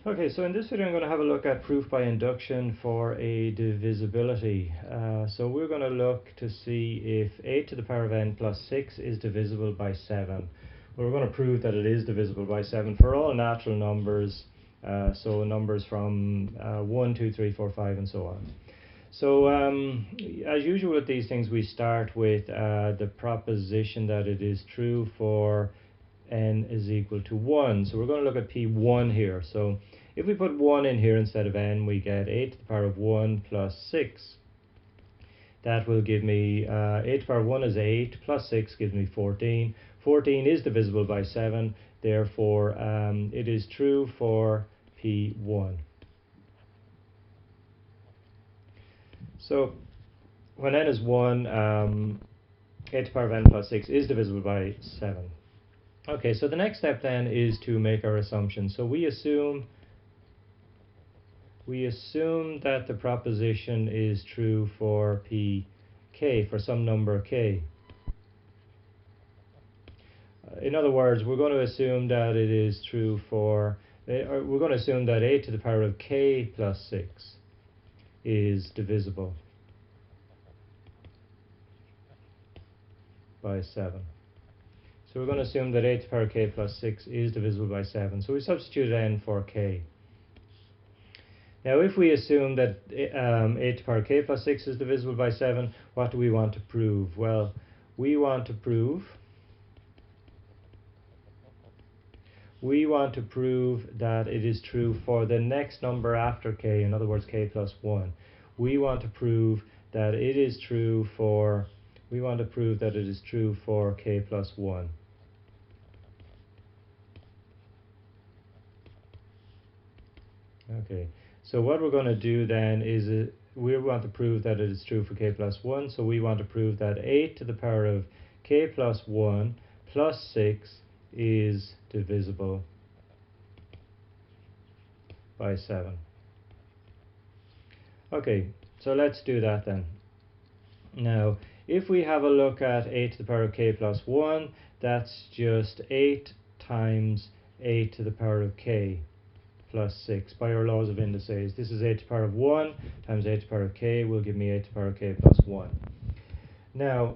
Okay, so in this video I'm going to have a look at proof by induction for a divisibility. So we're going to look to see if 8 to the power of n plus 6 is divisible by 7. Well, we're going to prove that it is divisible by 7 for all natural numbers, so numbers from 1, 2, 3, 4, 5 and so on. So as usual with these things, we start with the proposition that it is true for n is equal to 1. So we're going to look at P1 here. So if we put 1 in here instead of n, we get 8 to the power of 1 plus 6. That will give me 8 to the power of 1 is 8, plus 6 gives me 14. 14 is divisible by 7, therefore it is true for P1. So when n is 1, 8 to the power of n plus 6 is divisible by 7. Okay, so the next step then is to make our assumption. So we assume that the proposition is true for pk, for some number k. In other words, we're going to assume that it is true for, we're going to assume that 8 to the power of k plus 6 is divisible by 7. So we're going to assume that 8 to the power of k plus 6 is divisible by 7. So we substitute n for k. Now if we assume that 8 to the power of k plus 6 is divisible by 7, what do we want to prove? Well, we want to prove that it is true for the next number after k, in other words k plus 1. We want to prove that it is true for k plus 1. Okay, so what we're going to do then is we want to prove that it is true for k plus 1, so we want to prove that 8 to the power of k plus 1 plus 6 is divisible by 7. Okay, so let's do that then. Now, if we have a look at 8 to the power of k plus 1, that's just 8 times 8 to the power of k plus 6 by our laws of indices. This is 8 to the power of 1 times 8 to the power of k will give me 8 to the power of k plus 1. Now,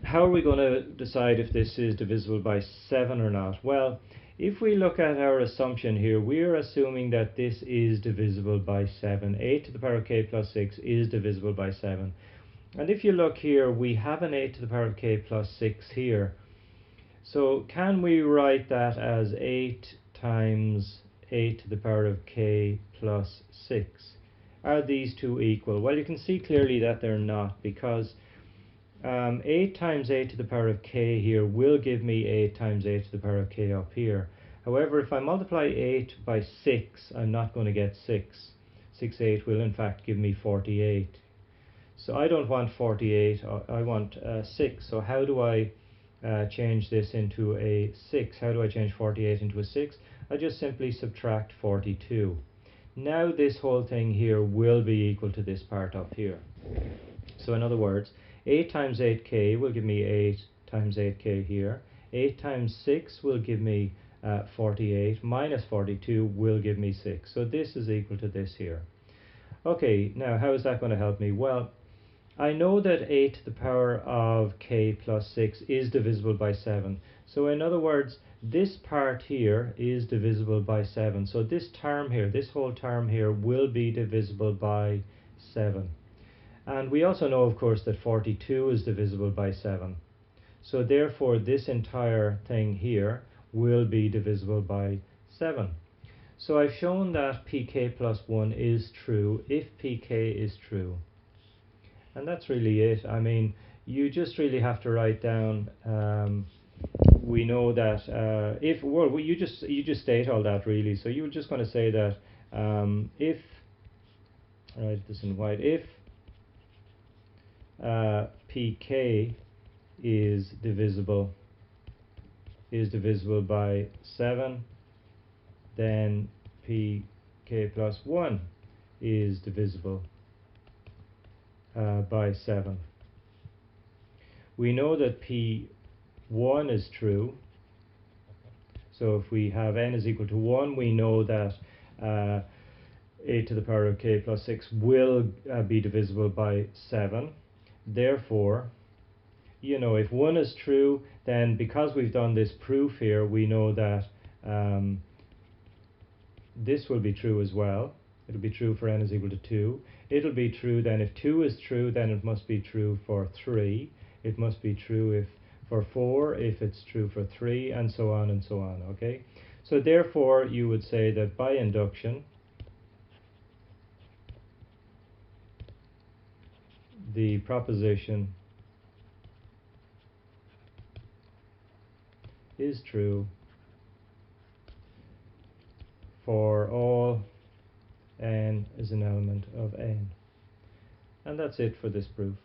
how are we going to decide if this is divisible by 7 or not? Well, if we look at our assumption here, we are assuming that this is divisible by 7. 8 to the power of k plus 6 is divisible by 7. And if you look here, we have an 8 to the power of k plus 6 here. So can we write that as 8 times 8 to the power of k plus 6? Are these two equal? Well, you can see clearly that they're not, because 8 times 8 to the power of k here will give me 8 times 8 to the power of k up here. However, if I multiply 8 by 6, I'm not going to get 6. 6, 8 will in fact give me 48. So I don't want 48, I want 6. So how do I change this into a 6? How do I change 48 into a 6? I just simply subtract 42. Now this whole thing here will be equal to this part up here. So in other words, 8 times 8k will give me 8 times 8k here. 8 times 6 will give me 48, minus 42 will give me 6. So this is equal to this here. Okay, now how is that going to help me? Well, I know that 8 to the power of k plus 6 is divisible by 7. So in other words, this part here is divisible by 7. So this term here, this whole term here will be divisible by 7. And we also know, of course, that 42 is divisible by 7. So therefore, this entire thing here will be divisible by 7. So I've shown that pk plus 1 is true if pk is true. And that's really it. I mean, you just really have to write down, we know that you just state all that really. So you're just going to say that if, write this in white, if pk is divisible by 7, then pk plus 1 is divisible by 7. We know that P1 is true, So if we have n is equal to 1, we know that 8 to the power of k plus 6 will be divisible by 7. Therefore, you know, if 1 is true, then because we've done this proof here, we know that this will be true as well. It'll be true for n is equal to 2. It'll be true then if 2 is true, then it must be true for 3. It must be true if for 4, if it's true for 3, and so on and so on, okay? So therefore, you would say that by induction, the proposition is true for all n is an element of n. And that's it for this proof.